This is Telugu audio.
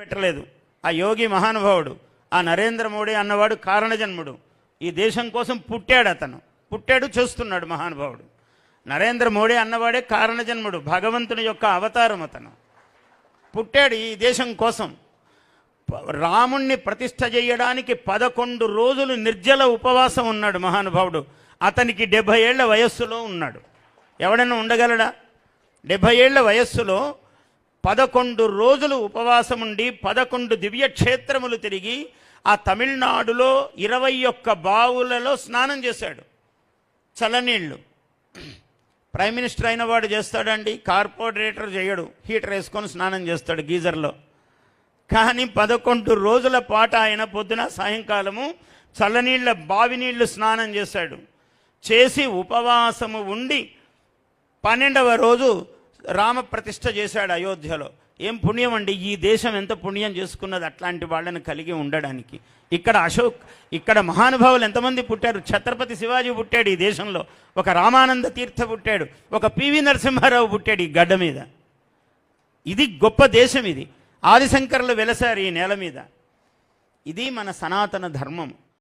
పెట్టలేదు. ఆ యోగి మహానుభావుడు, ఆ నరేంద్ర మోడీ అన్నవాడు కారణజన్ముడు. ఈ దేశం కోసం పుట్టాడు చేస్తున్నాడు మహానుభావుడు. నరేంద్ర మోడీ అన్నవాడే కారణజన్ముడు, భగవంతుని యొక్క అవతారం. అతను పుట్టాడు ఈ దేశం కోసం. రాముణ్ణి ప్రతిష్ఠ చేయడానికి 11 రోజులు నిర్జల ఉపవాసం ఉన్నాడు మహానుభావుడు. అతనికి 70 ఏళ్ల వయస్సులో ఉన్నాడు. ఎవడైనా ఉండగలడా? 70 ఏళ్ల వయస్సులో 11 రోజులు ఉపవాసం ఉండి 11 దివ్యక్షేత్రములు తిరిగి ఆ తమిళనాడులో 21 బావులలో స్నానం చేశాడు. చల్లనీళ్ళు. ప్రైమ్ మినిస్టర్ అయిన వాడు చేస్తాడండి, కార్పొరేటర్ చేయడు. హీటర్ వేసుకొని స్నానం చేస్తాడు గీజర్లో. కానీ 11 రోజుల పాటు ఆయన పొద్దున సాయంకాలము చల్లనీళ్ళ బావి నీళ్లు స్నానం చేశాడు. చేసి ఉపవాసము ఉండి 12వ రోజు రామ ప్రతిష్ఠ చేశాడు అయోధ్యలో. ఏం పుణ్యం అండి! ఈ దేశం ఎంత పుణ్యం చేసుకున్నది అట్లాంటి వాళ్ళని కలిగి ఉండడానికి. ఇక్కడ మహానుభావులు ఎంతమంది పుట్టారు. ఛత్రపతి శివాజీ పుట్టాడు ఈ దేశంలో, ఒక రామానంద తీర్థ పుట్టాడు, ఒక పివి నరసింహారావు పుట్టాడు ఈ గడ్డ మీద. ఇది గొప్ప దేశం. ఇది ఆదిశంకరులు వెలసారు ఈ నేల మీద. ఇది మన సనాతన ధర్మం.